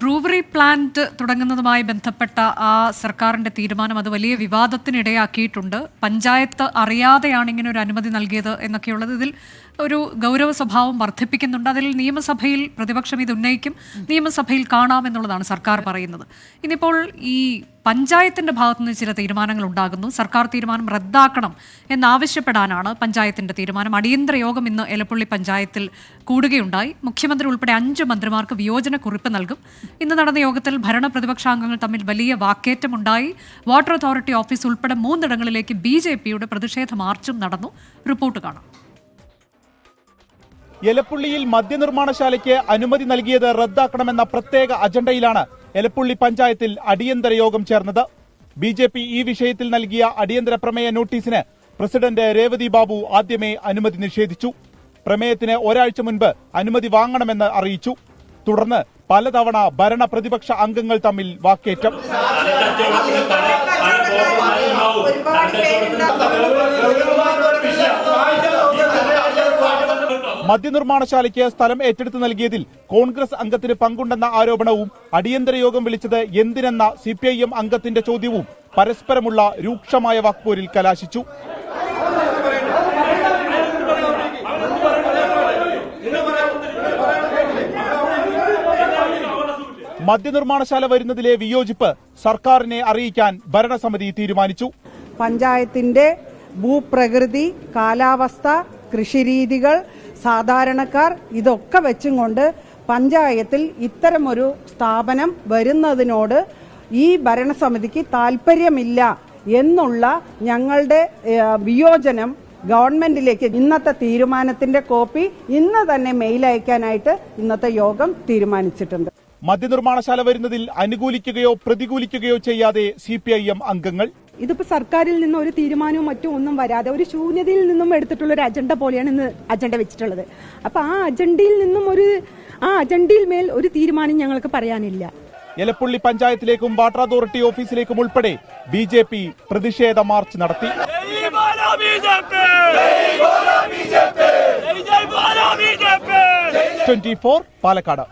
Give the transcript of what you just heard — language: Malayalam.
ബ്രൂവറി പ്ലാന്റ് തുടങ്ങുന്നതുമായി ബന്ധപ്പെട്ട ആ സർക്കാരിന്റെ തീരുമാനം അത് വലിയ വിവാദത്തിനിടയാക്കിയിട്ടുണ്ട്. പഞ്ചായത്ത് അറിയാതെയാണ് ഇങ്ങനെ ഒരു അനുമതി നൽകിയത് എന്നൊക്കെയുള്ളത് ഇതിൽ ഒരു ഗൗരവ സ്വഭാവം വർദ്ധിപ്പിക്കുന്നുണ്ട്. അതിൽ നിയമസഭയിൽ പ്രതിപക്ഷം ഇത് ഉന്നയിക്കും, നിയമസഭയിൽ കാണാമെന്നുള്ളതാണ് സർക്കാർ പറയുന്നത്. ഇനിയിപ്പോൾ ഈ പഞ്ചായത്തിന്റെ ഭാഗത്തുനിന്ന് ചില തീരുമാനങ്ങൾ ഉണ്ടാകുന്നു. സർക്കാർ തീരുമാനം റദ്ദാക്കണം എന്നാവശ്യപ്പെടാനാണ് പഞ്ചായത്തിന്റെ തീരുമാനം. അടിയന്തര യോഗം ഇന്ന് എലപ്പുള്ളി പഞ്ചായത്തിൽ കൂടുകയുണ്ടായി. മുഖ്യമന്ത്രി ഉൾപ്പെടെ 5 മന്ത്രിമാർക്ക് വിയോജന കുറിപ്പ് നൽകും. ഇന്ന് നടന്ന യോഗത്തിൽ ഭരണ പ്രതിപക്ഷാംഗങ്ങൾ തമ്മിൽ വലിയ വാക്കേറ്റമുണ്ടായി. വാട്ടർ അതോറിറ്റി ഓഫീസ് ഉൾപ്പെടെ 3 ഇടങ്ങളിലേക്ക് BJPയുടെ പ്രതിഷേധ മാർച്ചും നടന്നു. റിപ്പോർട്ട് കാണാം. എലപ്പുള്ളിയിൽ മദ്യനിർമ്മാണശാലയ്ക്ക് അനുമതി നൽകിയത് റദ്ദാക്കണമെന്ന പ്രത്യേക അജണ്ടയിലാണ് എലപ്പുള്ളി പഞ്ചായത്തിൽ അടിയന്തര യോഗം ചേർന്നത്. BJP ഈ വിഷയത്തിൽ നൽകിയ അടിയന്തര പ്രമേയ നോട്ടീസിന് പ്രസിഡന്റ് രേവതി ബാബു ആദ്യമേ അനുമതി നിഷേധിച്ചു. പ്രമേയത്തിന് ഒരാഴ്ച മുൻപ് അനുമതി വാങ്ങണമെന്ന് അറിയിച്ചു. തുടർന്ന് പലതവണ ഭരണ പ്രതിപക്ഷ അംഗങ്ങൾ തമ്മിൽ വാക്കേറ്റം. മദ്യനിർമ്മാണശാലയ്ക്ക് സ്ഥലം ഏറ്റെടുത്ത് നൽകിയതിൽ കോൺഗ്രസ് അംഗത്തിന് പങ്കുണ്ടെന്ന ആരോപണവും അടിയന്തര യോഗം വിളിച്ചത് എന്തിനെന്ന CPIM അംഗത്തിന്റെ ചോദ്യവും പരസ്പരമുള്ള രൂക്ഷമായ വാക്പോരിൽ കലാശിച്ചു. മദ്യനിർമ്മാണശാല വരുന്നതിലെ വിയോജിപ്പ് സർക്കാരിനെ അറിയിക്കാൻ ഭരണസമിതി തീരുമാനിച്ചു. പഞ്ചായത്തിന്റെ ഭൂപ്രകൃതി, കാലാവസ്ഥ, കൃഷിരീതികൾ, സാധാരണക്കാർ ഇതൊക്കെ വെച്ചും കൊണ്ട് പഞ്ചായത്തിൽ ഇത്തരമൊരു സ്ഥാപനം വരുന്നതിനോട് ഈ ഭരണസമിതിക്ക് താല്പര്യമില്ല എന്നുള്ള ഞങ്ങളുടെ വിയോജനം ഗവൺമെന്റിലേക്ക് ഇന്നത്തെ തീരുമാനത്തിന്റെ കോപ്പി ഇന്ന് തന്നെ മെയിൽ അയക്കാനായിട്ട് ഇന്നത്തെ യോഗം തീരുമാനിച്ചിട്ടുണ്ട്. മദ്യനിർമ്മാണശാല വരുന്നതിൽ അനുകൂലിക്കുകയോ പ്രതികൂലിക്കുകയോ ചെയ്യാതെ CPIM അംഗങ്ങൾ ഇതിപ്പോ സർക്കാരിൽ നിന്ന് ഒരു തീരുമാനവും മറ്റും ഒന്നും വരാതെ ഒരു ശൂന്യതയിൽ നിന്നും എടുത്തിട്ടുള്ള ഒരു അജണ്ട പോലെയാണ് ഇന്ന് അജണ്ട വെച്ചിട്ടുള്ളത്. അപ്പൊ ആ അജണ്ടയിൽ മേൽ ഒരു തീരുമാനം ഞങ്ങൾക്ക് പറയാനില്ല. എലപ്പുള്ളി പഞ്ചായത്തിലേക്കും വാട്ടർ അതോറിറ്റി ഓഫീസിലേക്കും ഉൾപ്പെടെ BJP പ്രതിഷേധ മാർച്ച് നടത്തി. 24 പാലക്കാട്.